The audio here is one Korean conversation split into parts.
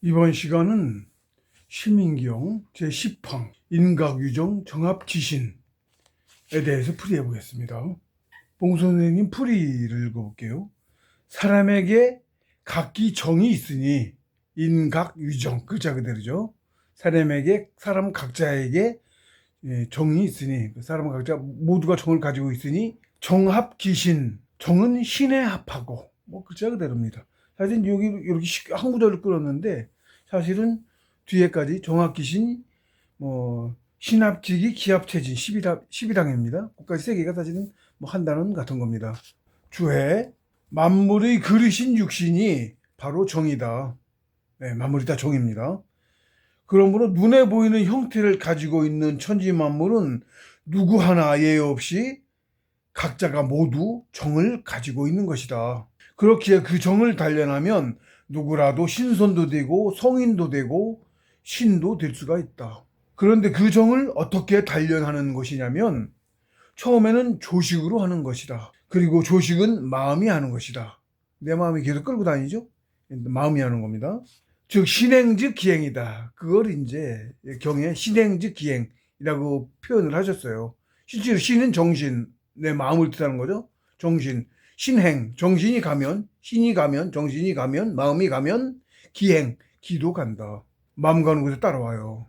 이번 시간은 시민기용 제10항 인각유정 정합귀신에 대해서 풀이해 보겠습니다. 봉 선생님 풀이를 읽어볼게요. 사람에게 각기 정이 있으니 인각유정, 글자 그대로죠. 사람 각자에게 정이 있으니, 사람 각자 모두가 정을 가지고 있으니 정합귀신, 정은 신에 합하고, 글자 그대로입니다. 사실 여기 이렇게 한 구절을 끌었는데 사실은 뒤에까지 정합귀신, 신합기기, 기합체진, 12당입니다. 그까지 세 개가 사실은 한 단원 같은 겁니다. 주해 만물의 그릇인 육신이 바로 정이다. 네, 만물이 다 정입니다. 그러므로 눈에 보이는 형태를 가지고 있는 천지 만물은 누구 하나 예외 없이 각자가 모두 정을 가지고 있는 것이다. 그렇기에 그 정을 단련하면 누구라도 신선도 되고 성인도 되고 신도 될 수가 있다. 그런데 그 정을 어떻게 단련하는 것이냐면 처음에는 조식으로 하는 것이다. 그리고 조식은 마음이 하는 것이다. 내 마음이 계속 끌고 다니죠? 마음이 하는 겁니다. 즉 신행 즉 기행이다. 그걸 이제 경에 신행 즉 기행이라고 표현을 하셨어요. 실제로 신은 정신, 내 마음을 뜻하는 거죠. 정신, 신행, 정신이 가면, 신이 가면, 정신이 가면, 마음이 가면 기행, 기도 간다. 마음 가는 곳에 따라와요.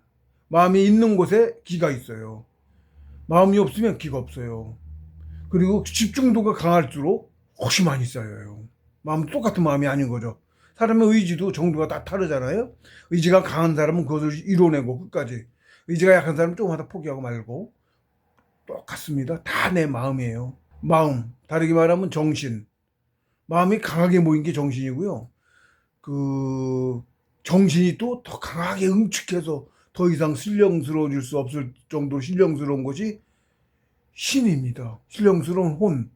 마음이 있는 곳에 기가 있어요. 마음이 없으면 기가 없어요. 그리고 집중도가 강할수록 혹시 많이 쌓여요. 마음은 똑같은 마음이 아닌 거죠. 사람의 의지도 정도가 다 다르잖아요. 의지가 강한 사람은 그것을 이뤄내고 끝까지, 의지가 약한 사람은 조금 하다 포기하고 말고, 똑같습니다. 다 내 마음이에요. 마음, 다르게 말하면 정신. 마음이 강하게 모인 게 정신이고요. 그 정신이 또 더 강하게 응축해서 더 이상 신령스러워질 수 없을 정도로 신령스러운 것이 신입니다. 신령스러운 혼,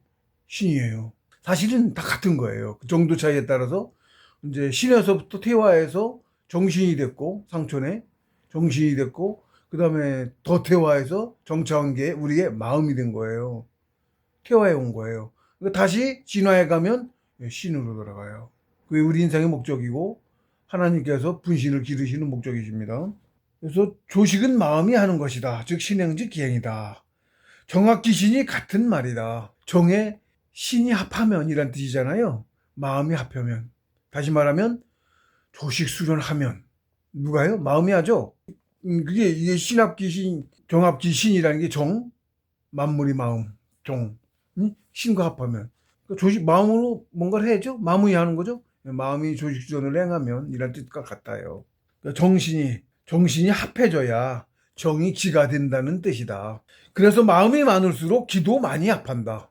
신이에요. 사실은 다 같은 거예요. 그 정도 차이에 따라서 이제 신에서부터 태화해서 정신이 됐고, 상촌에 정신이 됐고, 그 다음에 더 태화해서 정차한 게 우리의 마음이 된 거예요. 태화해 온 거예요. 그러니까 다시 진화해 가면 신으로 돌아가요. 그게 우리 인생의 목적이고 하나님께서 분신을 기르시는 목적이십니다. 그래서 조식은 마음이 하는 것이다. 즉 신행즉 기행이다. 정합귀신이 같은 말이다. 정에 신이 합하면이란 뜻이잖아요. 마음이 합하면. 다시 말하면 조식 수련하면 누가요? 마음이 하죠. 이게 신합귀신, 정합귀신이라는 게 정, 만물이 마음, 정, 신과 합하면. 그러니까 조식, 마음으로 뭔가를 해야죠. 마음이 하는 거죠. 마음이 조식 수련을 행하면 이란 뜻과 같아요. 그러니까 정신이 합해져야 정이 기가 된다는 뜻이다. 그래서 마음이 많을수록 기도 많이 합한다.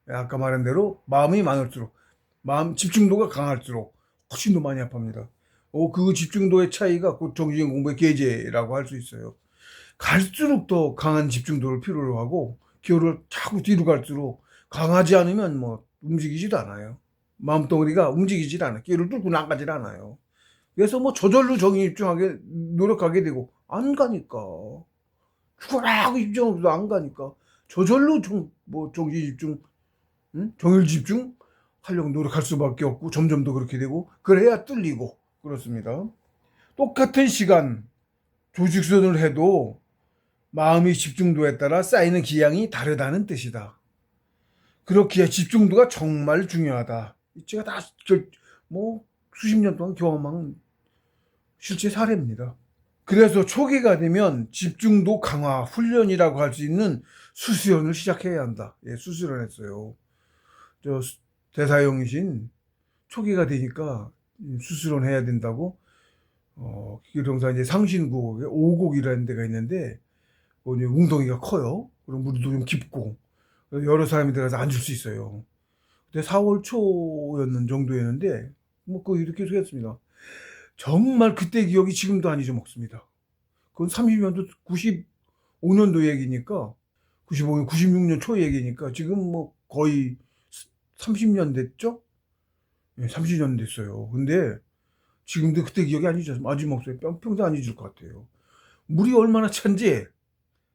아까 말한 대로 마음이 많을수록, 마음 집중도가 강할수록 훨씬 더 많이 합합니다. 그 집중도의 차이가 곧 정신 공부의 계제라고 할 수 있어요. 갈수록 더 강한 집중도를 필요로 하고 기호를 자꾸 뒤로 갈수록 강하지 않으면 움직이지도 않아요. 마음덩어리가 움직이질 않아요. 기호를 뚫고 나가질 않아요. 그래서 저절로 정에 집중하게 노력하게 되고 안 가니까. 죽어라 하고 집중해도 안 가니까 저절로 정신 집중, 정일 집중 하려고 노력할 수밖에 없고 점점 더 그렇게 되고 그래야 뚫리고 그렇습니다. 똑같은 시간 조직 수련을 해도 마음의 집중도에 따라 쌓이는 기량이 다르다는 뜻이다. 그렇기에 집중도가 정말 중요하다. 제가 다 수십 년 동안 경험한 실제 사례입니다. 그래서 초기가 되면 집중도 강화 훈련이라고 할 수 있는 수수련을 시작해야 한다. 수수련했어요. 대사형이신 초기가 되니까 수수련 해야 된다고. 기동사 이제 상신구곡에 오곡이라는 데가 있는데 이제 웅덩이가 커요. 그리고 물도 좀 깊고 여러 사람이 들어가서 앉을 수 있어요. 그때 4월 초였는 정도였는데 이렇게 했습니다. 정말 그때 기억이 지금도 안 잊어먹습니다. 그건 30년도 95년도 얘기니까 95년 96년 초 얘기니까 지금 거의 30년 됐죠? 30년 됐어요. 근데 지금도 그때 기억이 안 잊어먹어요. 평생 안 잊을 것 같아요. 물이 얼마나 찬지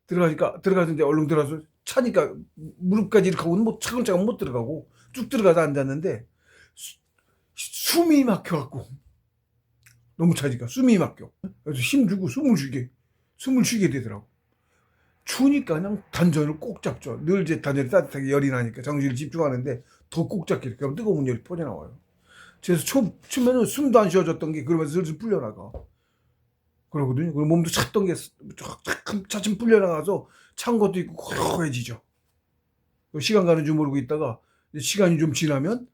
들어가는데 얼른 들어가서 차니까 무릎까지 이렇게 하고는 차근차근 못 들어가고 쭉 들어가서 앉았는데 숨이 막혀갖고 너무 차니까 숨이 막혀. 그래서 힘주고 숨을 쉬게 되더라고. 추우니까 그냥 단전을 꼭 잡죠. 늘 이제 단전이 따뜻하게 열이 나니까 정신을 집중하는데 더 꼭 잡게 돼. 그럼 뜨거운 열이 퍼져나와요. 그래서 추면은 숨도 안 쉬어졌던 게 그러면서 슬슬 풀려나가. 그러거든요. 그리고 몸도 찼던 게 차츰 풀려나가서 찬 것도 있고 고요해지죠. 시간 가는 줄 모르고 있다가 시간이 좀 지나면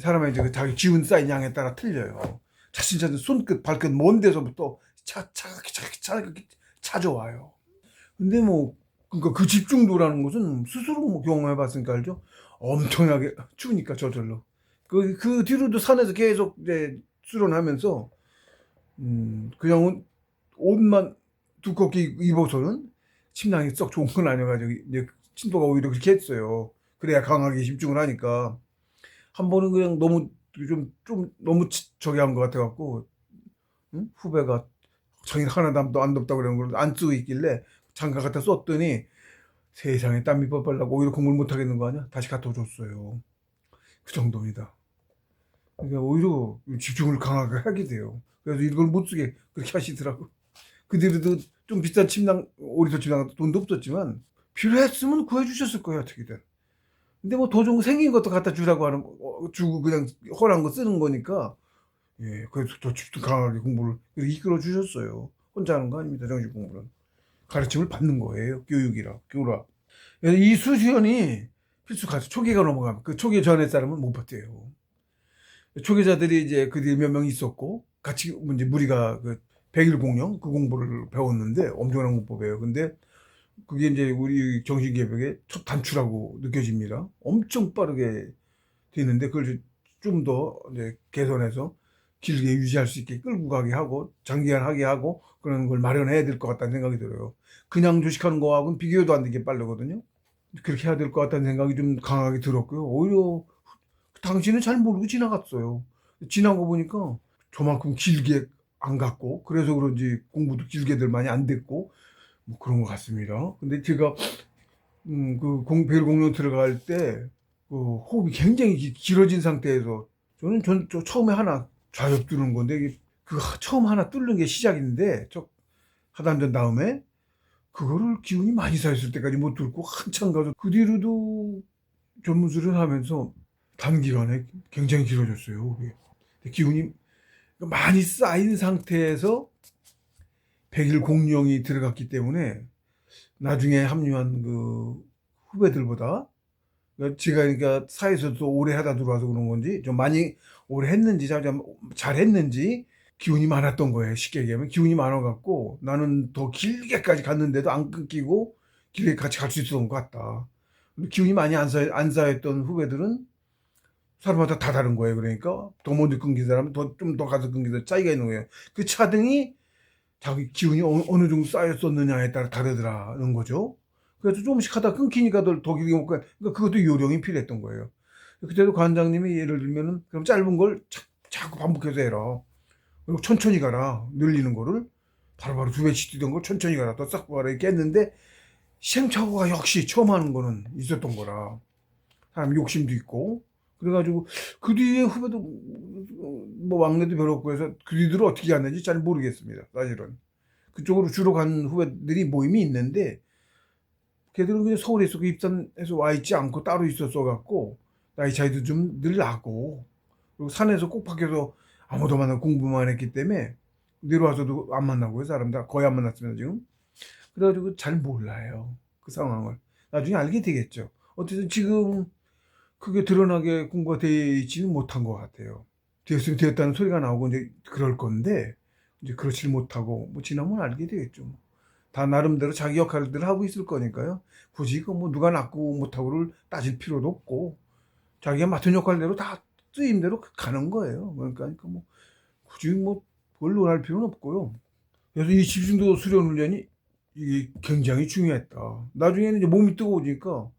사람의 이제 자기 기운 쌓인 양에 따라 틀려요. 차츰 손끝, 발끝 먼 데서부터 차갑게 찾아와요. 근데 뭐 그러니까 그 집중도라는 것은 스스로 뭐 경험해봤으니까 알죠. 엄청나게 추우니까 저절로. 그 뒤로도 산에서 계속 이제 수련하면서 그냥 옷만 두껍게 입어서는 침낭이 썩 좋은 건 아니어가지고 이제 친도가 오히려 그렇게 했어요. 그래야 강하게 집중을 하니까. 한 번은 그냥 너무 좀 너무 저기 한 것 같아갖고 후배가 자기 하나도 안 덥다고 그러는 걸 안 쓰고 있길래 장갑 갖다 썼더니 세상에 땀이 뻘뻘 나고 오히려 공부를 못 하겠는 거 아니야? 다시 갖다 줬어요. 그 정도입니다. 그러니까 오히려 집중을 강하게 하게 돼요. 그래서 이걸 못 쓰게 그렇게 하시더라고. 그 뒤로도 좀 비싼 침낭, 오리털 침낭 돈도 없었지만 필요했으면 구해주셨을 거예요, 어떻게든. 근데 뭐 더 좋은 거 생긴 것도 갖다 주라고 주고 그냥 허락한 거 쓰는 거니까, 그래서 더 집중 강하게 공부를 이끌어 주셨어요. 혼자 하는 거 아닙니다, 정식 공부는. 가르침을 받는 거예요, 교라. 그래서 이 수련이 필수가죠. 초기가 넘어가면, 그 초기 전에 사람은 못 버텨요. 초기자들이 이제 그들이 몇 명 있었고, 같이 이제 무리가 그 백일 공령 그 공부를 배웠는데 엄청난 공법이에요. 근데 그게 이제 우리 정신개벽의 첫 단추라고 느껴집니다. 엄청 빠르게 되는데 그걸 좀 더 이제 개선해서 길게 유지할 수 있게 끌고 가게 하고 장기간 하게 하고 그런 걸 마련해야 될 것 같다는 생각이 들어요. 그냥 조식하는 거하고는 비교도 안 되게 빠르거든요. 그렇게 해야 될 것 같다는 생각이 좀 강하게 들었고요. 오히려 당신은 잘 모르고 지나갔어요. 지나고 보니까 저만큼 길게 안 갔고 그래서 그런지 공부도 길게들 많이 안 됐고 뭐 그런 것 같습니다. 근데 제가 별 공룡 들어갈 때 호흡이 굉장히 길어진 상태에서 저 처음에 하나 좌엽 뚫는 건데 그 처음 하나 뚫는 게 시작인데 저 하단전 다음에 그거를 기운이 많이 쌓였을 때까지 못 뚫고 한참 가서 그 뒤로도 전문술을 하면서 단기간에 굉장히 길어졌어요. 그게. 기운이 많이 쌓인 상태에서 백일 공룡이 들어갔기 때문에 나중에 합류한 그 후배들보다 제가 그러니까 사회에서도 오래 하다 들어와서 그런 건지 좀 많이 오래 했는지 잘 했는지 기운이 많았던 거예요. 쉽게 얘기하면 기운이 많아갖고 나는 더 길게까지 갔는데도 안 끊기고 길게 같이 갈 수 있었던 것 같다. 기운이 많이 안 쌓였던 후배들은 사람마다 다 다른 거예요. 그러니까 더 먼저 끊긴 사람은 좀 더 가서 끊긴 사람 차이가 있는 거예요. 그 차등이 자기 기운이 어느 정도 쌓였었느냐에 따라 다르더라는 거죠. 그래서 조금씩 하다 끊기니까 더 길게 못 가. 그러니까 그것도 요령이 필요했던 거예요. 그때도 관장님이 예를 들면은 그럼 짧은 걸 자꾸 반복해서 해라. 그리고 천천히 가라. 늘리는 거를 바로바로 2배씩 뛰던 걸 천천히 가라. 더 싹 가라. 이렇게 했는데 시행착오가 역시 처음 하는 거는 있었던 거라. 사람 욕심도 있고. 그래가지고 그 뒤에 후배도 뭐 막내도 별로 없고 해서 그 뒤들을 어떻게 갔는지 잘 모르겠습니다. 사실은 그쪽으로 주로 간 후배들이 모임이 있는데 걔들은 그냥 서울에 있었고 입산해서 와 있지 않고 따로 있었어 갖고 나이 차이도 좀 늘 나고 그리고 산에서 꼭 밖에서 아무도 만나고 공부만 했기 때문에 내려와서도 안 만나고요. 사람들 거의 안 만났습니다 지금. 그래가지고 잘 몰라요 그 상황을. 나중에 알게 되겠죠. 어쨌든 지금 그게 드러나게 공부가 되지는 못한 것 같아요. 되었으면 되었다는 소리가 나오고 이제 그럴 건데 이제 그렇지 못하고 뭐 지나면 알게 되겠죠. 다 나름대로 자기 역할들을 하고 있을 거니까요. 굳이 뭐 누가 낫고 못하고를 따질 필요도 없고 자기가 맡은 역할대로 다 쓰임대로 가는 거예요. 그러니까 뭐 굳이 뭐 그걸 논할 필요는 없고요. 그래서 이 집중도 수련 훈련이 이게 굉장히 중요했다. 나중에는 이제 몸이 뜨거워지니까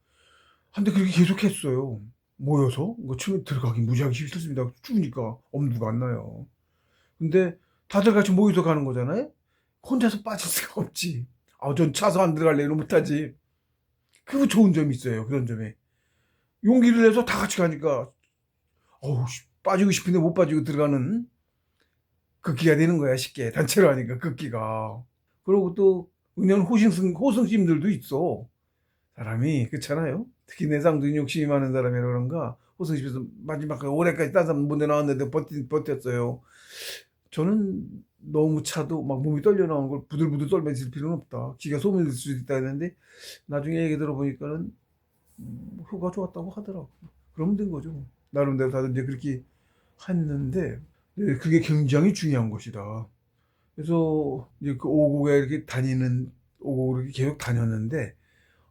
한데 그렇게 계속 했어요. 모여서 춤에 들어가기 무지하게 힘들습니다. 추우니까 엄두가 안 나요. 근데 다들 같이 모여서 가는 거잖아요. 혼자서 빠질 수가 없지. 전 차서 안 들어갈래 이러면 못하지. 그거 좋은 점이 있어요. 그런 점에 용기를 내서 다 같이 가니까 빠지고 싶은데 못 빠지고 들어가는 극기가 되는 거야, 쉽게. 단체로 하니까, 극기가. 그리고 또, 은연 호승심들도 있어. 사람이, 그렇잖아요? 특히 내상적인 욕심이 많은 사람이라 그런가, 호승심에서 마지막까지 올해까지 딴 사람 문제 나왔는데 버텼어요. 저는 너무 차도 막 몸이 떨려 나오는 걸 부들부들 떨면서 있을 필요는 없다. 기가 소문일 수도 있다 했는데, 나중에 얘기 들어보니까는, 효과 좋았다고 하더라고. 그러면 된 거죠. 나름대로 다들 이제 그렇게 했는데, 네, 그게 굉장히 중요한 것이다. 그래서 이제 그 오곡에 이렇게 오곡을 이렇게 계속 다녔는데,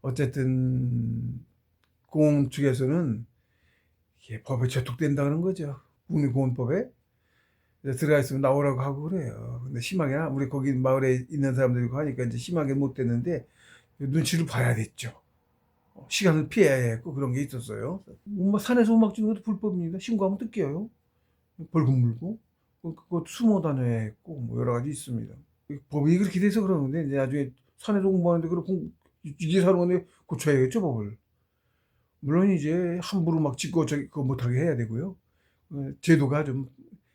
어쨌든, 공원 측에서는 이게 법에 저촉된다는 거죠. 국립공원법에. 들어가 있으면 나오라고 하고 그래요. 근데 심하게, 우리 거기 마을에 있는 사람들이 하니까 이제 심하게 못 됐는데, 눈치를 봐야 됐죠. 시간을 피해야 했고, 그런 게 있었어요. 산에서 음악 듣는 것도 불법입니다. 신고하면 뜯겨요. 벌금 물고. 그것도 숨어 다녀야 했고, 뭐 여러 가지 있습니다. 법이 그렇게 돼서 그러는데, 이제 나중에 산에서 공부하는데, 이게 사는 건데, 고쳐야겠죠, 법을. 물론 이제 함부로 막 짓고 그거 못하게 해야 되고요. 제도가 좀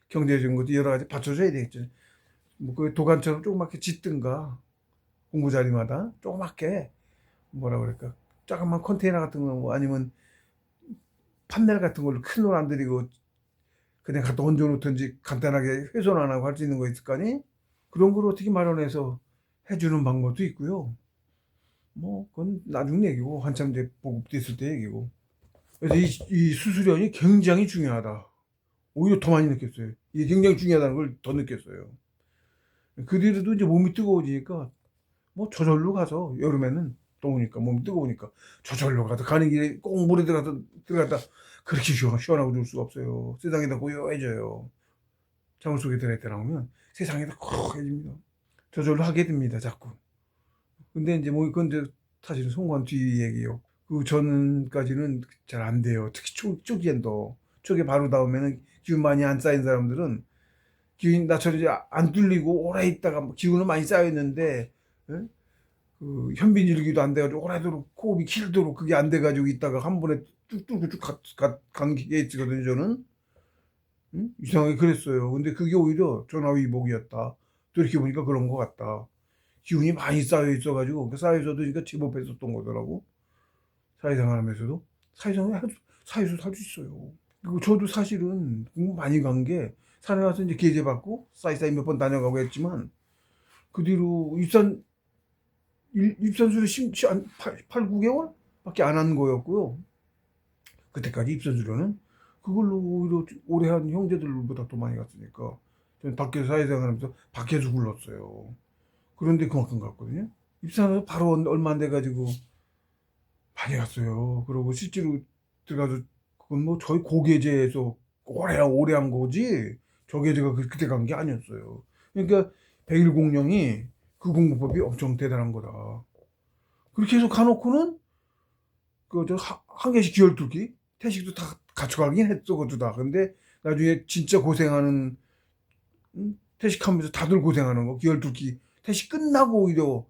경제적인 것도 여러 가지 받쳐줘야 되겠죠. 뭐 그 도관처럼 조그맣게 짓든가 공부 자리마다 조그맣게 뭐라 그럴까 조그만 컨테이너 같은 거 뭐 아니면 판넬 같은 걸로 큰 돈 안 들이고 그냥 갖다 얹어 놓든지 간단하게 훼손 안 하고 할 수 있는 거 있을 거 아니? 그런 걸 어떻게 마련해서 해주는 방법도 있고요. 뭐 그건 나중 얘기고 한참 이제 보급됐을 때 얘기고. 그래서 이 수수료는 굉장히 중요하다. 오히려 더 많이 느꼈어요. 이게 굉장히 중요하다는 걸 더 느꼈어요. 그 뒤로도 이제 몸이 뜨거워지니까 뭐 저절로 가서 여름에는 더우니까 몸이 뜨거우니까 저절로 가서 가는 길에 꼭 물에 들어갔다 그렇게 시원하고 좋을 수가 없어요. 세상이 다 고요해져요. 자물 속에 들어있다 나오면 세상이 다 고요해집니다. 저절로 하게 됩니다, 자꾸. 근데 이제 뭐 그건 이제 사실은 송관 뒤 얘기요. 그 전까지는 잘 안 돼요. 특히 초기엔도 초기에 바로 닿으면은 기운 많이 안 쌓인 사람들은 기운 나처럼 이제 안 뚫리고 오래 있다가 기운은 많이 쌓여 있는데 예? 그 현빈 일기도 안 돼가지고 오래도록 호흡이 길도록 그게 안 돼가지고 있다가 한 번에 뚝 뚫고 간 게 있거든요. 저는 이상하게 그랬어요. 근데 그게 오히려 전화위복이었다. 또 이렇게 보니까 그런 것 같다. 기운이 많이 쌓여 있어가지고 그 쌓여 있어도 그러니까 제법했었던 거더라고. 사회생활 하면서도 사회에서 살 수 있어요. 그리고 저도 사실은 공부 많이 간 게 산에 가서 이제 계제 받고 싸이싸이 몇 번 다녀가고 했지만 그 뒤로 입선수를 8, 9개월 밖에 안 한 거였고요. 그때까지 입선수료는 그걸로 오히려 오래 한 형제들보다 더 많이 갔으니까 저는 밖에서 사회생활 하면서 밖에서 굴렀어요. 그런데 그만큼 갔거든요. 입사하면서 바로 얼마 안 돼가지고 많이 갔어요. 그리고 실제로 들어가서 그건 뭐 저희 고계제에서 오래 한 거지 저 계제가 그때 간 게 아니었어요. 그러니까 백일 공령이 그 공부법이 엄청 대단한 거다. 그렇게 해서 가놓고는 한 개씩 기열 뚫기 태식도 다 갖춰가긴 했어 그것도 다. 근데 나중에 진짜 고생하는 태식하면서 다들 고생하는 거 기열 뚫기 태식 끝나고 오히려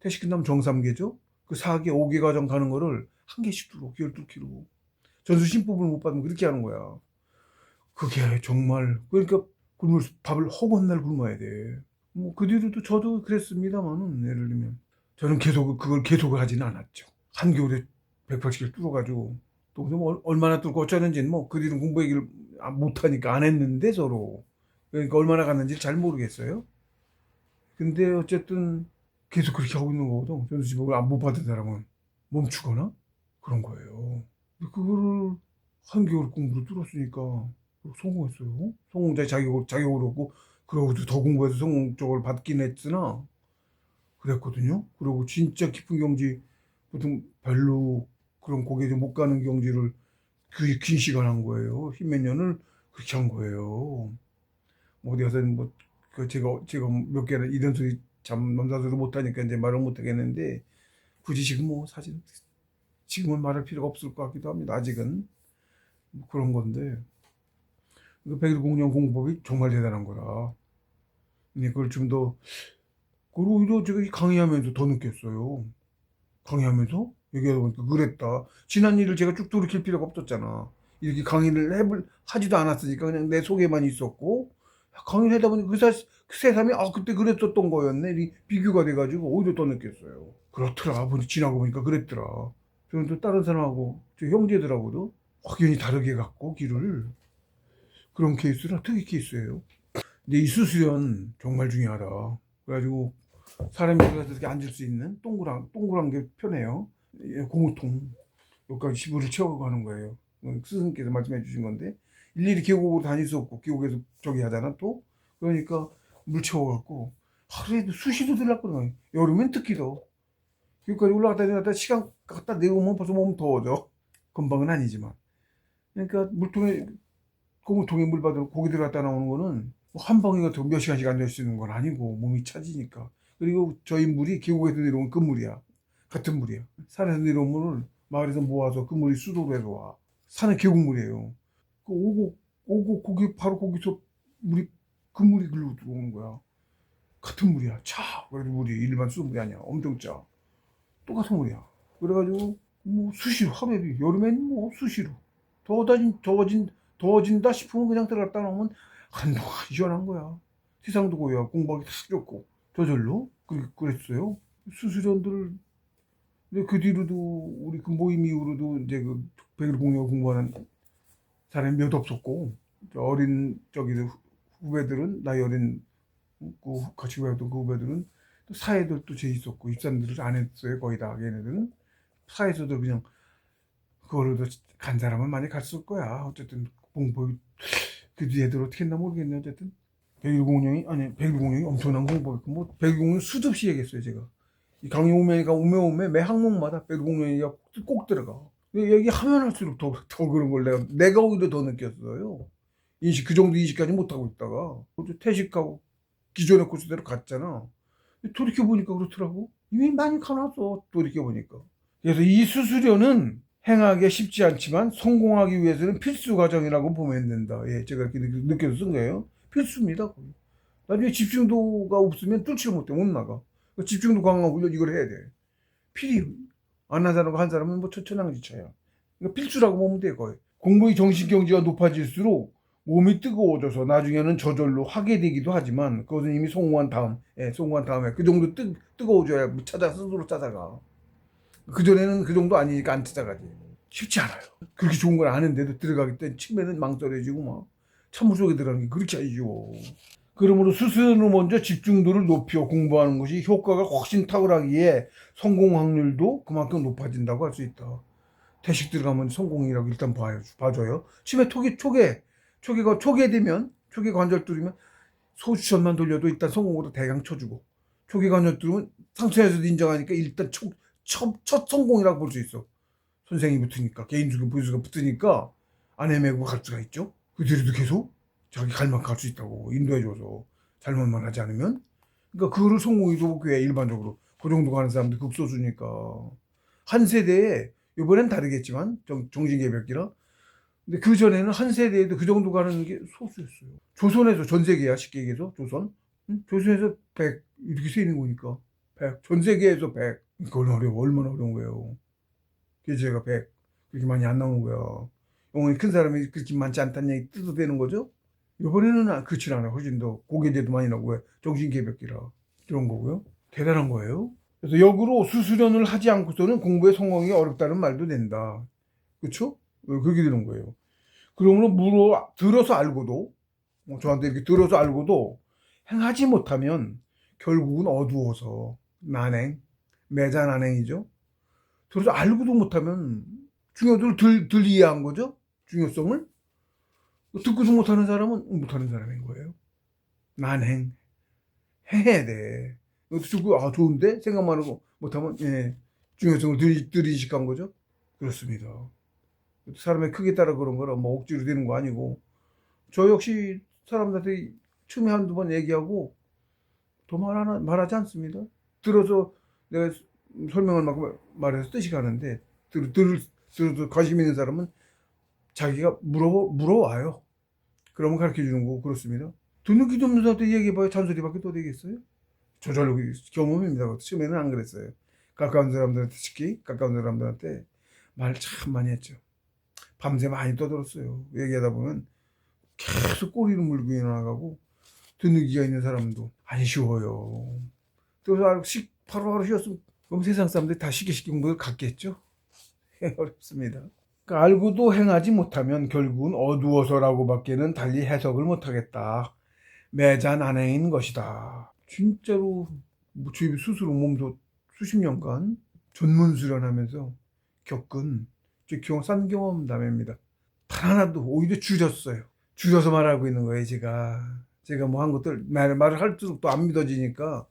태식 끝나면 정삼계죠. 그 4개, 5개 과정 가는 거를 한 개씩 뚫어, 기열 뚫기로. 전수 심법을 못 받으면 그렇게 하는 거야. 그게 정말, 그러니까 밥을 허건날 굶어야 돼. 뭐, 그 뒤로도 저도 그랬습니다만은, 예를 들면. 저는 그걸 계속을 하지는 않았죠. 한겨울에 180일 뚫어가지고, 또 뭐 얼마나 뚫고 어쩌는지는 뭐, 그 뒤로 공부 얘기를 못하니까 안 했는데, 서로. 그러니까 얼마나 갔는지 잘 모르겠어요. 근데 어쨌든, 계속 그렇게 하고 있는 거거든. 전수집을 못 받은 사람은 멈추거나 그런 거예요. 그거를 한겨울 공부를 뚫었으니까 성공했어요. 성공자의 자격을 얻고 그러고도 더 공부해서 성공 쪽을 받긴 했으나 그랬거든요. 그리고 진짜 깊은 경지 보통 별로 그런 고개에 못 가는 경지를 그 긴 시간 한 거예요. 십몇 년을 그렇게 한 거예요. 뭐 어디 가서 뭐 제가 몇 개나 이런 소리 참 남자들도 못하니까 이제 말을 못하겠는데 굳이 지금 뭐 사실 지금은 말할 필요가 없을 것 같기도 합니다. 아직은 뭐 그런 건데 그 백일공령 공법이 정말 대단한 거라. 근데 그걸 좀 더 그걸 오히려 제가 강의하면서 더 느꼈어요. 강의하면서 얘기하다 보니까 그랬다. 지난 일을 제가 쭉 돌이킬 필요가 없었잖아. 이렇게 강의를 하지도 않았으니까 그냥 내 속에만 있었고 강의를 하다 보니 그 새삼이 그때 그랬었던 거였네. 이 비교가 돼가지고 오히려 더 느꼈어요. 그렇더라. 지나고 보니까 그랬더라. 저는 또 다른 사람하고 저 형제들하고도 확연히 다르게 갔고 길을 그런 케이스라 특이 케이스예요. 근데 이 수수연 정말 중요하다. 그래가지고 사람이 들어가서 이렇게 앉을 수 있는 동그란 게 편해요. 고무통 여기까지 물을 채워가는 거예요. 스승께서 말씀해 주신 건데 일일이 계곡으로 다닐 수 없고 계곡에서 저기 하잖아 또 그러니까 물 채워갖고 하루에도 수시도 들락거려. 여름엔 특히 더 여기까지 올라갔다 내려갔다 시간 갖다 내려오면 벌써 몸 더워져. 금방은 아니지만 그러니까 물통에 고무통에 물 받으러 고기 들어갔다 나오는 거는 한 방에 같은 몇 시간씩 앉을 수 있는 건 아니고 몸이 차지니까. 그리고 저희 물이 계곡에서 내려온 그 물이야. 같은 물이야. 산에서 내려온 물을 마을에서 모아서 그 물이 수도로 해서 와. 산은 계곡물이에요. 그 오고 거기 바로 거기서 물이 그 물이 글로 들어오는 거야. 같은 물이야. 차. 그래도 물이 일반 수돗물이 아니야. 엄청 짜. 똑같은 물이야. 그래가지고 뭐 수시로 하루에 여름엔 뭐 수시로 더워진다 싶으면 그냥 들어갔다 나오면 한동안 시원한 거야. 세상도 고야 공부하기 딱 좋고 저절로 그랬어요. 수수전들 근데 그 뒤로도 우리 그 모임 이후로도 이제 그 백일 공역 공부하는 사람이 몇 없었고 어린 후배들은 나이 어린 그 같이 배웠던 그 후배들은 또 사회도 또 재 있었고 입산들을 안 했어요. 거의 다 걔네들은 사회에서도 그냥 그거로도 간 사람은 많이 갔을 거야. 어쨌든 공부 그 뒤에들 어떻게 했나 모르겠네. 어쨌든 백일공룡이 엄청난 공부했고 뭐 백일공룡 수도 없이 얘기했어요. 제가 이 강의 오면 매 항목마다 백일공룡이가 꼭 들어가. 얘기하면 할수록 더 그런 걸 내가 오히려 더 느꼈어요. 그 정도 인식까지 못하고 있다가 퇴직하고 기존의 코스대로 갔잖아. 돌이켜보니까 그렇더라고. 이미 많이 가놨어. 돌이켜보니까. 그래서 이 수수료는 행하기 쉽지 않지만 성공하기 위해서는 필수 과정이라고 보면 된다. 예, 제가 이렇게 느껴서 쓴 거예요. 필수입니다. 나중에 집중도가 없으면 뚫지를 못해. 못 나가. 집중도 강화 훈련 이걸 해야 돼. 필히 안 한 사람과 한 사람은 뭐 천천양지차야. 그러니까 필수라고 보면 돼. 거의. 공부의 정신경지가 높아질수록 몸이 뜨거워져서 나중에는 저절로 하게 되기도 하지만 그것은 이미 성공한 다음에 그 정도 뜨거워져야 스스로 찾아가. 그전에는 그 정도 아니니까 안 찾아가지. 쉽지 않아요. 그렇게 좋은 걸 아는데도 들어가기 때문에 처음에는 망설여지고 막 찬물 속에 들어가는 게 그렇게 아니죠. 그러므로 스스로 먼저 집중도를 높여 공부하는 것이 효과가 훨씬 탁월하기에 성공 확률도 그만큼 높아진다고 할 수 있다. 대식 들어가면 성공이라고 일단 봐줘요. 처음에 초기가 되면 초기 관절 뚫리면 소주천만 돌려도 일단 성공으로 대강 쳐주고 초기 관절 뚫으면 상처에서도 인정하니까 일단 첫 성공이라고 볼 수 있어. 선생이 붙으니까 개인수가 부수가 붙으니까 안 헤매고 갈 수가 있죠. 그 뒤로도 계속 자기 갈 만큼 갈 수 있다고 인도해줘서 잘못만 하지 않으면 그러니까 그거를 성공이도 교회 일반적으로 그 정도 가는 사람들 극소수니까 한 세대에 이번엔 다르겠지만 정신개벽기라 근데 그 전에는 한 세대에도 그 정도 가는 게 소수였어요. 조선에서 전 세계야 쉽게 얘기해서 조선에서 100 이렇게 세 있는 거니까 100 전 세계에서 100 그건 얼마나 어려운 거예요. 계제가 100 그렇게 많이 안 나오는 거야. 영혼이 큰 사람이 그렇게 많지 않다는 얘기 뜻도되는 거죠. 이번에는 그렇지 않아요. 훨씬 더 고개제도 많이 나오고 왜 정신개벽기라 이런 거고요. 대단한 거예요. 그래서 역으로 수수련을 하지 않고서는 공부에 성공이 어렵다는 말도 된다. 그렇죠? 그렇게 되는 거예요. 그러므로 들어서 알고도 저한테 이렇게 들어서 알고도 행하지 못하면 결국은 어두워서 매자난행이죠. 들어서 알고도 못하면 중요도를 덜 이해한 거죠. 중요성을 듣고도 못하는 사람은 못하는 사람인 거예요. 난행 해야 돼. 듣고 좋은데 생각만 하고 못하면 중요성을 덜 인식한 거죠. 그렇습니다. 사람의 크기에 따라 그런 거라 뭐 억지로 되는 거 아니고 저 역시 사람들한테 처음에 한두 번 얘기하고 더 말하지 않습니다. 들어서 내가 설명을 막 말해서 뜻이 가는데 들어서 관심 있는 사람은 자기가 물어와요. 그러면 가르쳐 주는 거고 그렇습니다. 듣는 귀도 없는 사람한테 얘기해봐야 잔소리밖에 또 되겠어요? 저절로 경험입니다. 처음에는 안 그랬어요. 특히 가까운 사람들한테 말 참 많이 했죠. 밤새 많이 떠들었어요. 얘기하다 보면 계속 꼬리를 물고 일어나가고 드느기가 있는 사람도 안 쉬워요. 또 바로바로 쉬었으면 그럼 세상 사람들이 다 쉽게 공부를 갔겠죠? 어렵습니다. 그러니까 알고도 행하지 못하면 결국은 어두워서라고밖에는 달리 해석을 못하겠다. 매잔 안행인 것이다. 진짜로 저희 스스로 몸소 수십 년간 전문 수련하면서 겪은 싼 경험담입니다. 단 하나도 오히려 줄였어요. 줄여서 말하고 있는 거예요, 제가 뭐 한 것들 말을 할수록 또 안 믿어지니까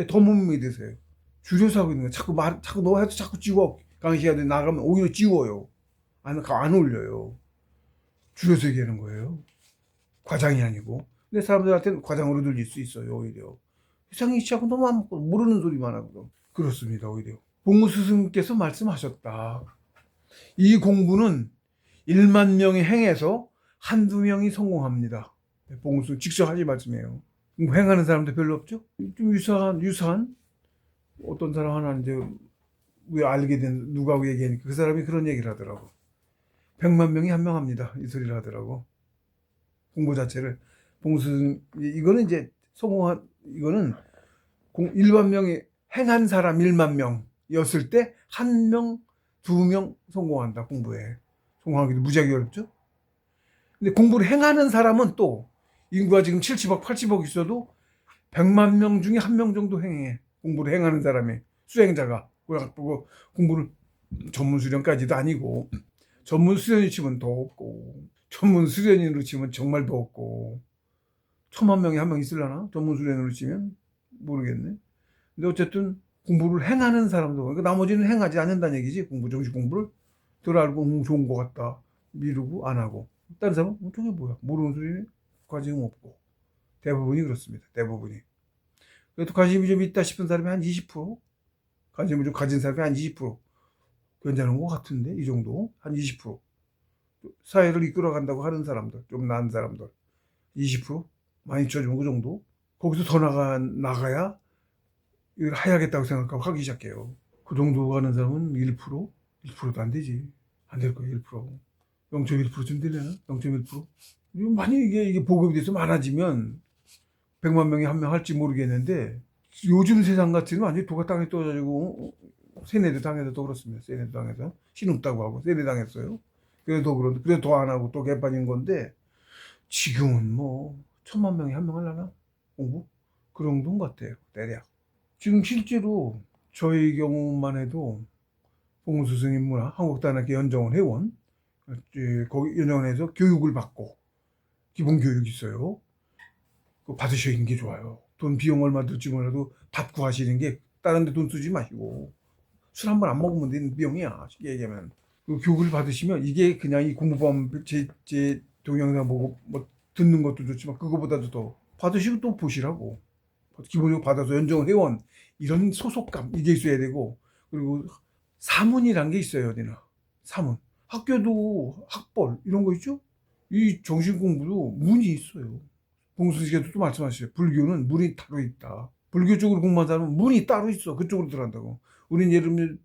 더 못 믿으세요. 줄여서 하고 있는 거예요. 자꾸 너 해도 자꾸 지워. 강의시간에 나가면 오히려 지워요. 안 올려요. 줄여서 얘기하는 거예요. 과장이 아니고. 근데 사람들한테는 과장으로 들릴 수 있어요, 오히려. 세상에 시하고 너무 안 먹고 모르는 소리만 하고. 그렇습니다, 오히려. 봉우 스승께서 말씀하셨다. 이 공부는 1만 명이 행해서 한두 명이 성공합니다. 봉우 스승 직접 하지 말씀이에요. 행하는 사람도 별로 없죠? 좀 유사한 어떤 사람 하나 이제 왜 알게 된 누가 얘기하니까 그 사람이 그런 얘기를 하더라고. 100만 명이 한 명 합니다. 이 소리를 하더라고. 공부 자체를. 봉우 스승 이거는 이제 이거는 1만 명이 행한 사람 1만 명이었을 때 1명, 2명 성공한다, 공부에. 성공하기도 무지하게 어렵죠? 근데 공부를 행하는 사람은 또 인구가 지금 70억, 80억 있어도 100만 명 중에 1명 정도 행해. 공부를 행하는 사람이. 수행자가. 그래갖고 공부를 전문 수련까지도 아니고 전문 수련이 치면 더 없고 전문 수련인으로 치면 정말 더 없고 1000만 명에 한 명 있으려나? 전문 수련으로 치면? 모르겠네. 근데 어쨌든 공부를 행하는 사람도, 그러니까 나머지는 행하지 않는다는 얘기지. 정식 공부를 덜 알고 좋은 것 같다. 미루고 안 하고. 다른 사람은 저게 뭐야? 모르는 소리네. 관심이 없고. 대부분이 그렇습니다. 대부분이. 그래도 관심이 좀 있다 싶은 사람이 한 20%? 관심을 좀 가진 사람이 한 20%? 괜찮은 것 같은데? 이 정도? 한 20%? 사회를 이끌어 간다고 하는 사람들, 좀 나은 사람들. 20%? 많이 쳐주면 그 정도? 거기서 더 나가야 이걸 해야겠다고 생각하고 하기 시작해요. 그 정도 가는 사람은 1%? 1%도 안 되지. 안 될 거예요, 1%. 0.1%쯤 되려나? 0.1%? 만약에 이게 보급이 돼서 많아지면 100만 명이 한 명 할지 모르겠는데 요즘 세상 같으면 완전히 도가 땅에 떨어지고 세뇌도 당해서 또 그렇습니다. 세뇌도 당해서 신없다고 하고 세뇌 당했어요. 그래도 더 안 하고 또 개빠진 건데 지금은 뭐 1000만 명이 한 명 하려나? 공부? 그 정도인 것 같아요. 대략. 지금 실제로 저희 경우만 해도 봉우 스승님 문화 한국단학교 연정원 회원 거기 연정원에서 교육을 받고 기본 교육이 있어요. 그거 받으시는 게 좋아요. 돈 비용 얼마 들지 몰라도 받고 하시는 게 다른 데 돈 쓰지 마시고 술 한 번 안 먹으면 되는 비용이야. 쉽게 얘기하면. 그 교육을 받으시면 이게 그냥 이 공부법 제 동영상 보고 뭐 듣는 것도 좋지만 그거보다도 더 받으시고 또 보시라고. 기본적으로 받아서 연정원 회원 이런 소속감 이게 있어야 되고 그리고 사문이란 게 있어요. 어디나 사문. 학교도 학벌 이런 거 있죠. 이 정신공부도 문이 있어요. 봉수씨께도 또 말씀하시죠. 불교는 문이 따로 있다. 불교 쪽으로 공부한 사람은 문이 따로 있어. 그쪽으로 들어간다고. 우린 예를 들면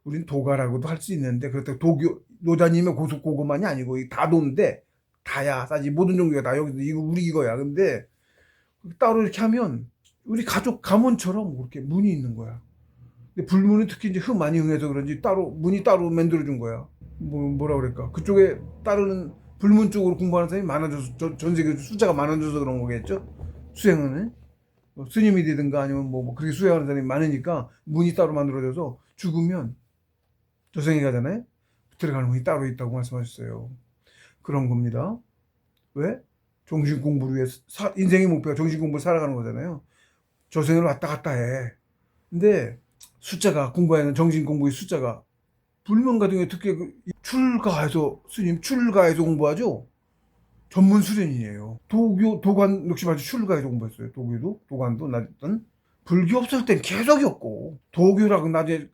우린 도가라고도 할 수 있는데 그렇다고 노자님의 고속고고만이 아니고 다 도인데 다야. 사실 모든 종교가 다 여기서 이거 우리 이거야. 근데 따로 이렇게 하면 우리 가족 가문처럼 그렇게 문이 있는 거야. 근데 불문은 특히 이제 많이 흥해서 그런지 문이 따로 만들어준 거야. 뭐라 그럴까. 그쪽에 따르는 불문 쪽으로 공부하는 사람이 많아져서 전 세계로 숫자가 많아져서 그런 거겠죠. 수행은 스님이 되든가 아니면 뭐 그렇게 수행하는 사람이 많으니까 문이 따로 만들어져서 죽으면 저승에 가잖아요. 들어가는 문이 따로 있다고 말씀하셨어요. 그런 겁니다. 왜? 정신 공부를 위해서 인생의 목표가 정신 공부를 살아가는 거잖아요. 저승을 왔다 갔다 해. 근데 숫자가 공부하는 정신 공부의 숫자가 불문 같은 경우에 특히 스님 출가해서 공부하죠. 전문 수련이에요. 도관 역시 마치 출가해서 공부했어요. 도관도 낮은 불교 없을 땐 계속이었고 도교라고 낮에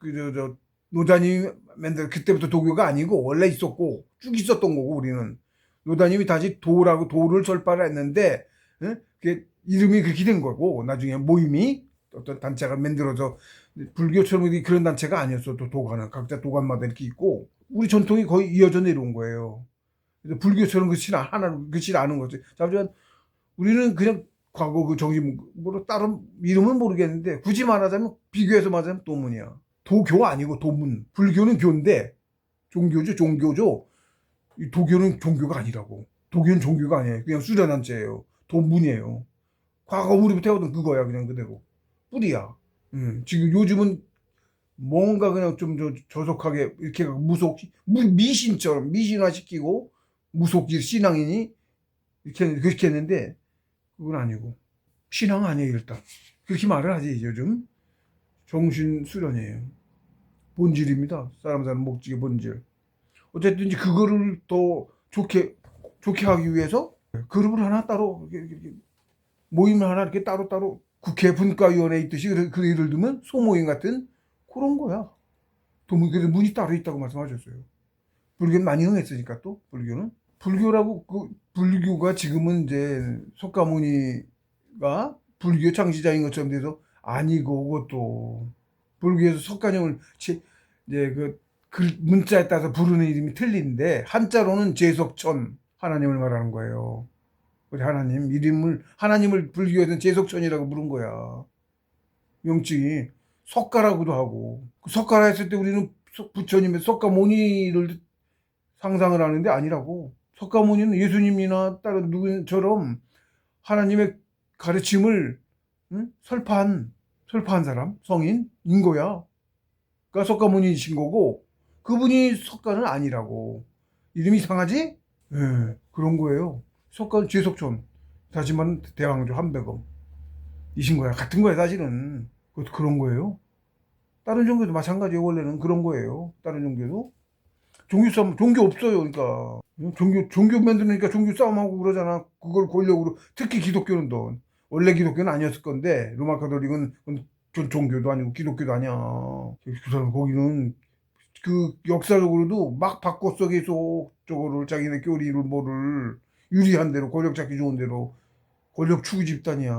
노자님이 맨날 그때부터 도교가 아니고 원래 있었고 쭉 있었던 거고 우리는 노자님이 다시 도를 절파를 했는데 그게 이름이 그렇게 된 거고 나중에 모임이 어떤 단체가 만들어져 불교처럼 그런 단체가 아니었어. 또 도관은 각자 도관마다 이렇게 있고 우리 전통이 거의 이어져 내려온 거예요. 그래서 불교처럼 그렇지 않은 거지. 하지만 우리는 그냥 과거 그 정신 뭐로 다른 이름은 모르겠는데 굳이 말하자면 비교해서 말하자면 도문이야. 도교 아니고 도문. 불교는 교인데 종교죠, 종교죠. 이 도교는 종교가 아니라고. 도교는 종교가 아니에요. 그냥 수련한 죄예요. 도문이에요. 과거 우리부터 해오던 그거야, 그냥 그대로. 뿌리야. 지금 요즘은 뭔가 그냥 좀 저속하게 이렇게 미신처럼 미신화시키고 무속 신앙이니 이렇게 그렇게 했는데 그건 아니고 신앙 아니에요. 일단 그렇게 말을 하지. 요즘 정신 수련이에요. 본질입니다. 사람 목적의 본질. 어쨌든 이제 그거를 더 좋게 하기 위해서 그룹을 하나 따로 이렇게 모임을 하나 이렇게 따로 국회 분과위원회 있듯이 그 예를 들면 소모임 같은 그런 거야. 그래서 문이 따로 있다고 말씀하셨어요. 불교는 많이 응했으니까 또 불교는 불교라고 불교가 지금은 이제 석가모니가 불교 창시자인 것처럼 돼서 아니고 그것도 불교에서 석가형을 이제 그 문자에 따라서 부르는 이름이 틀린데 한자로는 제석천 하나님을 말하는 거예요. 우리 하나님을 불교에서는 제석천이라고 부른 거야. 명칭이 석가라고도 하고 그 석가라 했을 때 우리는 부처님의 석가모니를 상상을 하는데 아니라고. 석가모니는 예수님이나 다른 누구처럼 하나님의 가르침을 설파한 사람, 성인인 거야. 그러니까 석가모니이신 거고 그분이 석가는 아니라고. 이름이 이상하지? 예, 그런 거예요. 석가는 제석천, 다시 말하면 대왕조 한백엄 이신 거야. 같은 거야 사실은. 그것도 그런 거예요. 다른 종교도 마찬가지예요. 원래는 그런 거예요. 다른 종교도. 종교 싸움, 종교 없어요. 그러니까. 종교 만드니까 종교 싸움하고 그러잖아. 그걸 권력으로. 특히 기독교는 또. 원래 기독교는 아니었을 건데, 로마 가톨릭은 종교도 아니고 기독교도 아니야. 그 사람, 거기는 그 역사적으로도 막 바꿨어. 계속적으로 자기네 교리를 뭐를 유리한 대로, 권력 잡기 좋은 대로. 권력 추구 집단이야.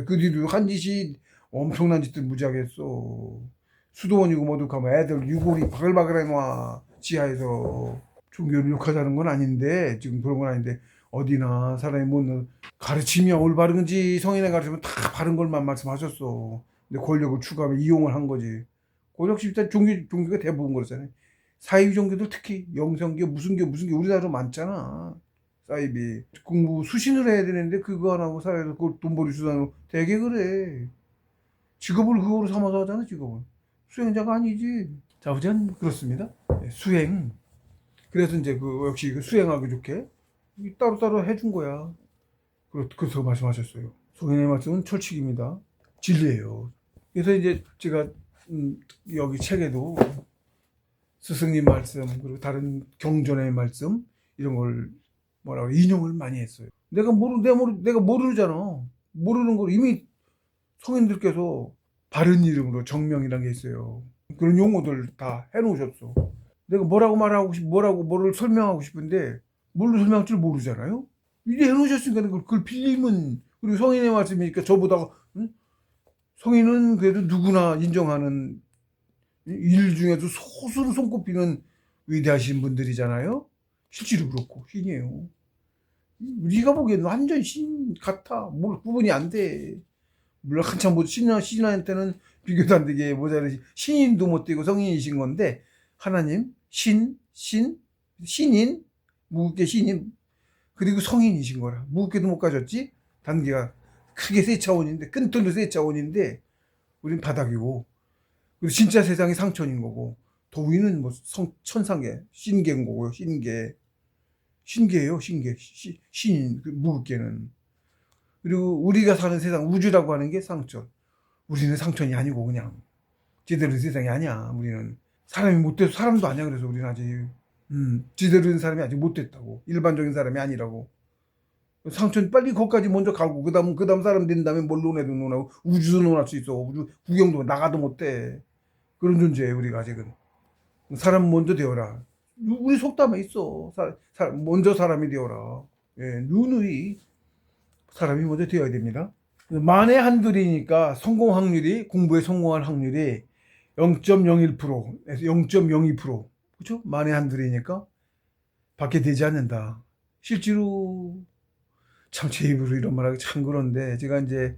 그 뒤로 한 짓이 엄청난 짓들 무지하게 했어. 수도원이고 뭐도 가면 애들 유골이 바글바글 해놔. 지하에서. 종교를 욕하자는 건 아닌데, 지금 그런 건 아닌데, 어디나 사람이 뭐 가르침이 올바른 건지 성인의 가르침은 다 바른 걸만 말씀하셨어. 근데 권력을 추구하면 이용을 한 거지. 권력 집단 종교가 대부분 그렇잖아요. 사이비 종교들 특히 영성교, 무슨 교, 우리나라도 많잖아. 사이비. 공부 수신을 해야 되는데 그거 안 하고 사회에서 그걸 돈벌이 수단으로 되게 그래. 직업을 그거로 삼아서 하잖아, 직업을. 수행자가 아니지. 자, 어쨌든 그렇습니다. 네, 수행. 그래서 이제 역시 수행하기 좋게 따로따로 해준 거야. 그래서 말씀하셨어요. 소인의 말씀은 철칙입니다. 진리예요. 그래서 이제 제가 여기 책에도 스승님 말씀 그리고 다른 경전의 말씀 이런 걸 뭐라고 인용을 많이 했어요. 내가 모르잖아. 모르는 걸 이미 성인들께서 바른 이름으로 정명이라는 게 있어요. 그런 용어들 다 해놓으셨어. 내가 뭐를 설명하고 싶은데 뭘로 설명할 줄 모르잖아요. 이제 해놓으셨으니까 그걸 빌리면 그리고 성인의 말씀이니까 저보다 성인은 그래도 누구나 인정하는 일 중에도 소수로 손꼽히는 위대하신 분들이잖아요. 실제로 그렇고 신이에요. 우리가 보기에는 완전 신 같아. 뭘 구분이 안 돼. 물론 한참 신한테는 비교도 안 되게 모자르지. 신인도 못 되고 성인이신 건데 하나님 신인 무겁게 신인 그리고 성인이신 거라. 무겁게도 못 가졌지. 단계가 크게 세 차원인데 큰 틀로 세 차원인데 우린 바닥이고 그리고 진짜 세상이 상천인 거고 더 위는 뭐 천상계 신계인 거고요. 신계예요. 신인 무겁게는. 그리고 우리가 사는 세상 우주라고 하는 게 상천. 우리는 상천이 아니고 그냥 제대로 된 세상이 아니야. 우리는 사람이 못돼서 사람도 아니야. 그래서 우리는 아직 제대로 된 사람이 아직 못됐다고. 일반적인 사람이 아니라고. 상천 빨리 거기까지 먼저 가고 그다음 사람 된 다음에 뭘 논해도 논하고 우주도 논할 수 있어. 우주 구경도 나가도 못해. 그런 존재예요. 우리가 아직은. 사람 먼저 되어라. 우리 속담에 있어. 먼저 사람이 되어라. 예, 누누이 사람이 먼저 되어야 됩니다. 만에 한둘이니까 공부에 성공할 확률이 0.01%에서 0.02%. 그렇죠? 만에 한둘이니까 밖에 되지 않는다. 실제로 참 제 입으로 이런 말하기 참 그런데 제가 이제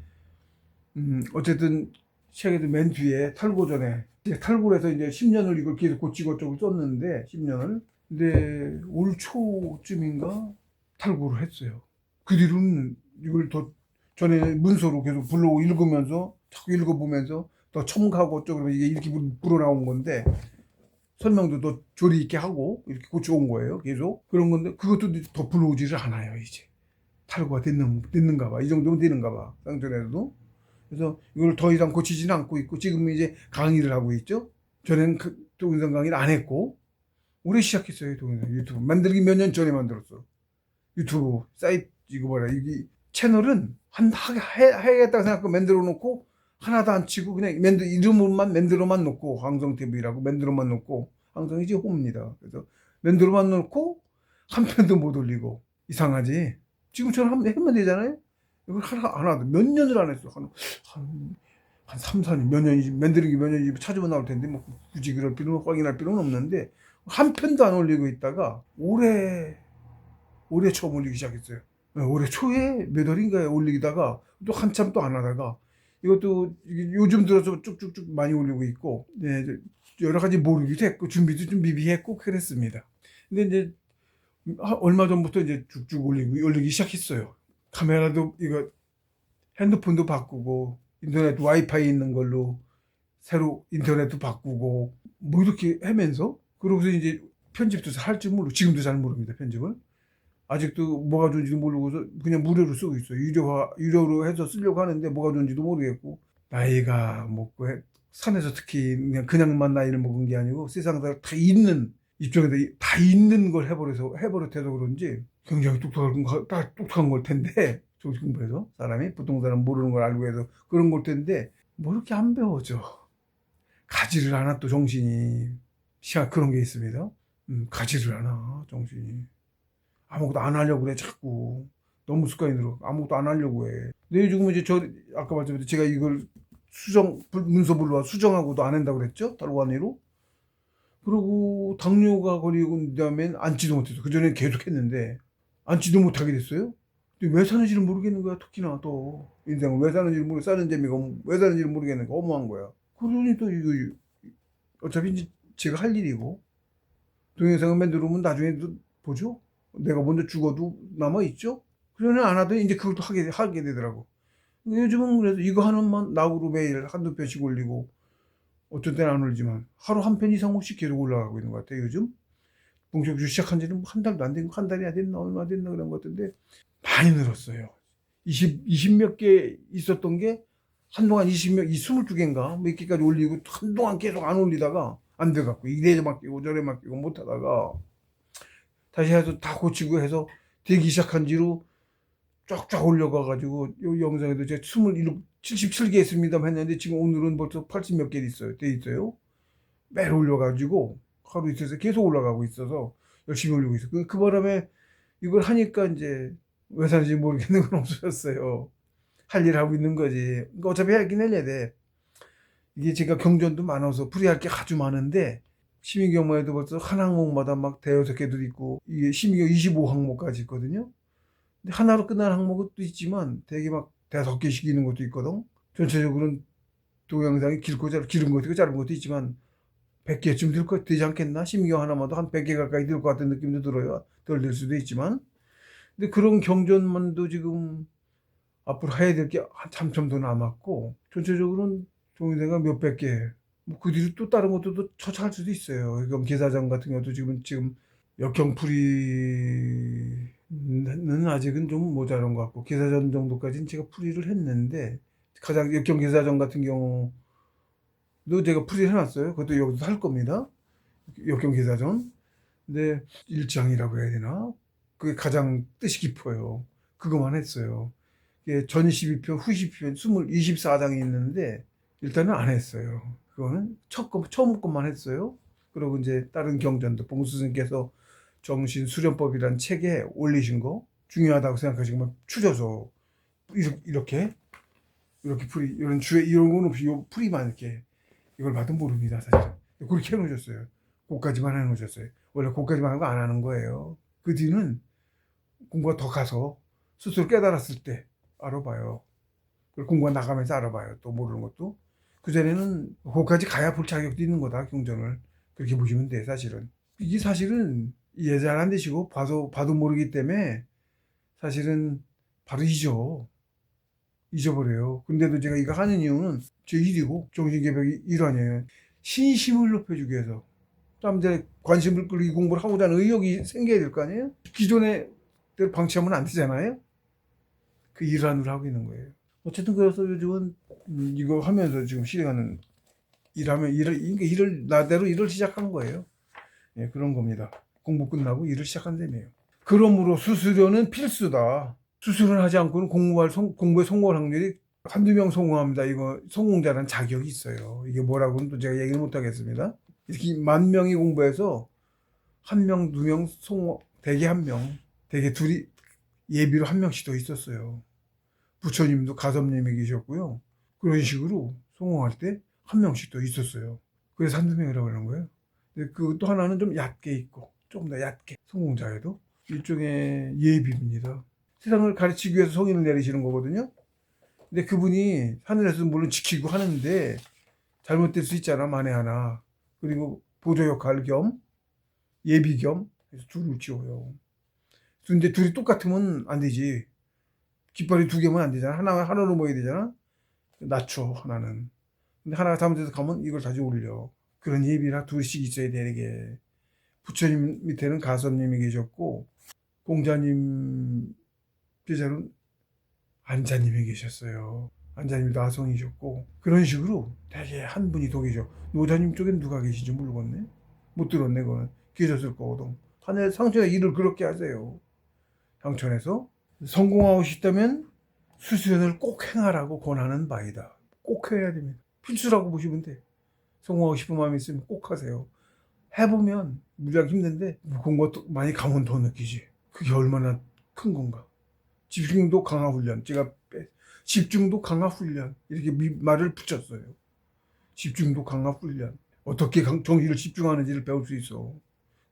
어쨌든 책에도 맨 뒤에 탈고 전에 이제 탈고를 해서 이제 10년을 이걸 계속 고치고 쪽을 썼는데 10년을 근데 올 초쯤인가 탈고를 했어요. 그 뒤로는 이걸 더 전에 문서로 계속 불러오고 읽으면서 자꾸 읽어보면서 더 첨가하고 쪽으로 이게 이렇게 불어나온 건데 설명도 더 조리 있게 하고 이렇게 고쳐온 거예요. 계속 그런 건데 그것도 더 불러오지를 않아요. 이제 탈고가 됐는가 봐. 이 정도면 되는가 봐. 상전에도. 그래서 이걸 더 이상 고치지는 않고 있고 지금 이제 강의를 하고 있죠. 전에는 동영상 강의를 안 했고 올해 시작했어요. 동영상 유튜브 만들기 몇 년 전에 만들었어. 유튜브 사이트 이거 뭐라 이게 채널은 해야겠다고 생각하고 만들어 놓고 하나도 안 치고 그냥 이름만 만들어만 놓고 황성TV라고 만들어만 놓고 황성이지 홈입니다. 그래서 만들어만 놓고 한 편도 못 올리고 이상하지. 지금처럼 하면 되잖아요. 이걸 하나도 몇 년을 안 했어. 한 3, 4년, 몇 년이지, 만드는 게 몇 년이지 찾으면 나올 텐데, 뭐, 굳이 그럴 필요는, 확인할 필요는 없는데, 한 편도 안 올리고 있다가, 올해 처음 올리기 시작했어요. 올해 초에 몇 월인가에 올리다가, 또 한참 또 안 하다가, 이것도 요즘 들어서 쭉쭉쭉 많이 올리고 있고, 네, 여러 가지 모르기도 했고, 준비도 좀 미비했고, 그랬습니다. 근데 이제, 얼마 전부터 이제 쭉쭉 올리기 시작했어요. 카메라도 이거 핸드폰도 바꾸고 인터넷 와이파이 있는 걸로 새로 인터넷도 바꾸고 뭐 이렇게 하면서 그러고서 이제 편집도 할 줄 모르고 지금도 잘 모릅니다. 편집을 아직도 뭐가 좋은지도 모르고서 그냥 무료로 쓰고 있어요. 유료로 해서 쓰려고 하는데 뭐가 좋은지도 모르겠고 나이가 먹고 산에서 특히 그냥만 나이를 먹은 게 아니고 세상에 다 있는 입장에서 다 있는 걸 해버려서 그런지 굉장히 똑똑한 걸 텐데 조직 공부해서 사람이 부동산은 모르는 걸 알고 해서 그런 걸 텐데 뭐 이렇게 안 배워져. 가지를 않아 또 정신이 그런 게 있습니다. 가지를 않아 정신이. 아무것도 안 하려고 그래 자꾸. 너무 습관이 들어. 아무것도 안 하려고 해. 근데 지금 이제 아까 말씀드린 제가 이걸 문서 불러와 수정하고도 안 한다고 그랬죠? 달관위로. 그리고 당뇨가 걸리고 그다음엔 앉지도 못해서 그전에 계속 했는데 앉지도 못하게 됐어요. 근데 왜 사는지를 모르겠는 거야. 특히나 또 인생을 왜 사는지를 모르고 사는 재미가 왜 사는지를 모르겠는 거 어마한 거야. 그러니 또 이거 어차피 이제 제가 할 일이고 동영상을 만들어오면 나중에 또 보죠. 내가 먼저 죽어도 남아있죠. 그러니 안 하더니 이제 그걸 또 하게 되더라고. 요즘은 그래도 이거 하나만 나오고 매일 한두 편씩 올리고 어떤 때는 안 올리지만 하루 한 편 이상씩 계속 올라가고 있는 것 같아요. 요즘 본격적으로 시작한 지는 한 달도 안 된 거, 한 달이 안 됐나 얼마 됐나 그런 것 같은데 많이 늘었어요. 20 몇 개 있었던 게 한동안 22개인가 몇 개까지 올리고 한동안 계속 안 올리다가 안 돼갖고 이래 맡기고 저래 맡기고 못하다가 다시 해서 다 고치고 해서 되기 시작한 지로 쫙쫙 올려가가지고 요 영상에도 제가 77개 했습니다만 했는데 지금 오늘은 벌써 80 몇 개 돼 있어요. 매일 올려가지고 하루 이틀에서 계속 올라가고 있어서 열심히 올리고 있어요. 그 바람에 이걸 하니까 이제 왜 사는지 모르겠는 건 없어졌어요. 할 일 하고 있는 거지. 그러니까 어차피 하긴 해야 돼. 이게 제가 경전도 많아서 풀이할 게 아주 많은데 심의경마에도 벌써 한 항목마다 막 대여섯 개도 있고 이게 심의경 25항목까지 있거든요. 근데 하나로 끝나는 항목도 있지만 되게 막 대여섯 개씩 있는 것도 있거든. 전체적으로는 동영상이 길은 것도 있고 짧은 것도 있지만 100개쯤 되지 않겠나? 심의경 하나마도 한 100개 가까이 될 것 같은 느낌도 들어요. 덜 될 수도 있지만. 근데 그런 경전만도 지금 앞으로 해야 될 게 한참 더 남았고, 전체적으로는 동영상가 몇백 개. 뭐 그 뒤로 또 다른 것도 또 처차할 수도 있어요. 그럼 계사장 같은 경우도 지금 역경풀이는 아직은 좀 모자란 것 같고, 계사전 정도까지는 제가 풀이를 했는데, 가장 역경 계사전 같은 경우도 제가 풀이를 해놨어요. 그것도 여기서 할 겁니다. 역경 계사전. 근데 일장이라고 해야 되나? 그게 가장 뜻이 깊어요. 그거만 했어요. 전 12편, 후 12편, 24장이 있는데, 일단은 안 했어요. 그거는 처음 것만 했어요. 그리고 이제 다른 경전도 봉수스님께서 정신수련법이라는 책에 올리신 거 중요하다고 생각하시고 막 추려서 이렇게 풀이, 이런 건 없이 요 풀이만 이렇게 이걸 봐도 모릅니다, 사실. 그렇게 해놓으셨어요. 그까지만 해놓으셨어요. 원래 그까지만 하고 안 하는 거예요. 그 뒤는 공부가 더 가서 스스로 깨달았을 때 알아봐요. 그리고 공부가 나가면서 알아봐요. 또 모르는 것도. 그전에는 거기까지 가야 볼 자격도 있는 거다, 경전을. 그렇게 보시면 돼, 사실은. 이게 사실은 예잘 안 되시고 봐도 모르기 때문에 사실은 바로 잊어버려요. 근데도 제가 이거 하는 이유는 제 일이고 정신개벽이 일환이에요. 신심을 높여주기 위해서. 사람들의 관심을 끌고 이 공부를 하고자 하는 의욕이 생겨야 될 거 아니에요? 기존에 대로 방치하면 안 되잖아요? 그 일환으로 하고 있는 거예요. 어쨌든 그래서 요즘은 이거 하면서 지금 실행하는 나대로 일을 시작한 거예요. 예, 그런 겁니다. 공부 끝나고 일을 시작한다며요. 그러므로 수수료는 필수다. 수수료를 하지 않고는 공부에 성공할 확률이 한두 명 성공합니다. 이거 성공자라는 자격이 있어요. 이게 뭐라고는 또 제가 얘기를 못 하겠습니다. 이렇게 10,000명이 공부해서 1명, 2명 성공, 대개 1명, 대개 둘이 예비로 1명씩 더 있었어요. 부처님도 가섭님이 계셨고요. 그런 식으로 성공할 때 1명씩 더 있었어요. 그래서 한두 명이라고 그러는 거예요. 근데 그 또 하나는 좀 얕게 있고, 조금 더 얕게, 성공자에도 일종의 예비입니다. 세상을 가르치기 위해서 성인을 내리시는 거거든요. 근데 그분이 하늘에서 물론 지키고 하는데 잘못될 수 있잖아, 만에 하나. 그리고 보조 역할 겸 예비 겸 해서 둘을 지어요. 근데 둘이 똑같으면 안 되지. 깃발이 2개면 안 되잖아. 하나로 모여야 되잖아. 낮춰, 하나는. 근데 하나가 잘못해서 가면 이걸 다시 올려. 그런 예비라 둘씩 있어야 되게. 부처님 밑에는 가섭님이 계셨고, 공자님 제자는 안자님이 계셨어요. 안자님도 아성이셨고, 그런 식으로 되게 한 분이 더 계셔. 노자님 쪽엔 누가 계신지 모르겠네. 못 들었네, 그거는. 계셨을 거거든. 하늘 상천에 일을 그렇게 하세요. 상천에서. 성공하고 싶다면 수수연을 꼭 행하라고 권하는 바이다. 꼭 해야 됩니다. 필수라고 보시면 돼. 성공하고 싶은 마음이 있으면 꼭 하세요. 해보면 무지하게 힘든데 공부가 많이 가면 더 느끼지. 그게 얼마나 큰 건가. 집중도 강화 훈련. 제가 집중도 강화 훈련 이렇게 말을 붙였어요. 집중도 강화 훈련. 어떻게 정신을 집중하는지를 배울 수 있어.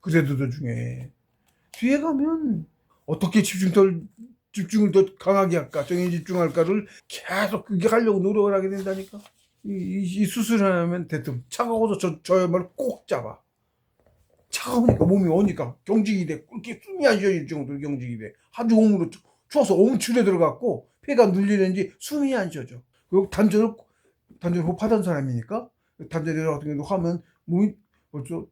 그래도 더 중요해. 뒤에 가면 어떻게 집중을 더 강하게 할까, 정신 집중할까를 계속 그게 하려고 노력을 하게 된다니까. 이 수술을 하면 대뜸 차가워서 저야말로 꼭 잡아. 차가우니까 몸이 오니까 경직이 돼. 그렇게 숨이 안 쉬어질 정도로 경직이 돼. 하루 종일 추워서 엄출에 들어갔고 폐가 눌리는지 숨이 안 쉬어져. 그리고 단전을 호흡하던 사람이니까 단전 같은 경우도 하면 몸이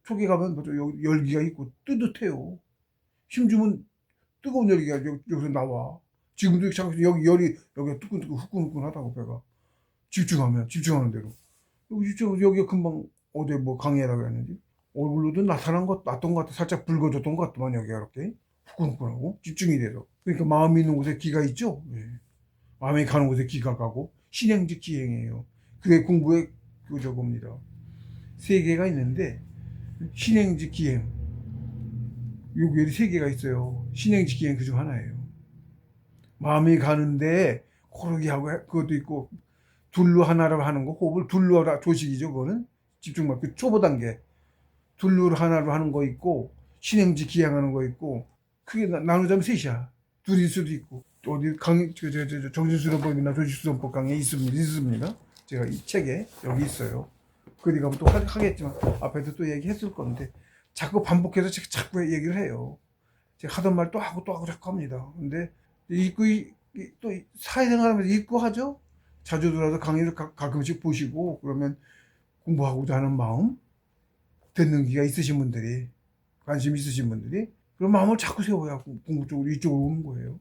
초기 가면 열기가 있고 뜨뜻해요. 힘주면 뜨거운 열기가 여기서 나와. 지금도 여기 열이 여기가 뜨끈뜨끈 후끈후끈하다고 배가. 집중하는 대로. 여기가 금방 어제 뭐 강의하다고 했는지 얼굴로도 났던 것 같아. 살짝 붉어졌던 것 같더만 여기가 이렇게 후끈후끈하고 집중이 돼서. 그러니까 마음이 있는 곳에 기가 있죠. 네. 마음이 가는 곳에 기가 가고 신행직 기행이에요. 그게 공부의 저겁니다. 3개가 있는데 신행직 기행 요게 3개가 있어요. 신행직 기행 그중 하나예요. 마음이 가는데 고르게 하고 그것도 있고 둘로 하나로 하는 거, 호흡을 둘로 하라 조식이죠. 그거는 집중만 그 초보 단계 둘로 하나로 하는 거 있고 신행직 기행하는 거 있고 크게 나누자면 3이야. 둘일 수도 있고 어디 강의 정신수련법이나 조직수련법 강의에 있습니다. 제가 이 책에 여기 있어요. 그디 가면 또 하겠지만 앞에도 또 얘기했을 건데 자꾸 반복해서 자꾸 얘기를 해요. 제가 하던 말 또 하고 자꾸 합니다. 근데 또 사회생활하면서 읽고 하죠. 자주 들어서 강의를 가끔씩 보시고 그러면 공부하고자 하는 마음 듣는 기가 있으신 분들이 관심 있으신 분들이 그런 마음을 자꾸 세워야 공부 쪽으로 이쪽으로 오는 거예요.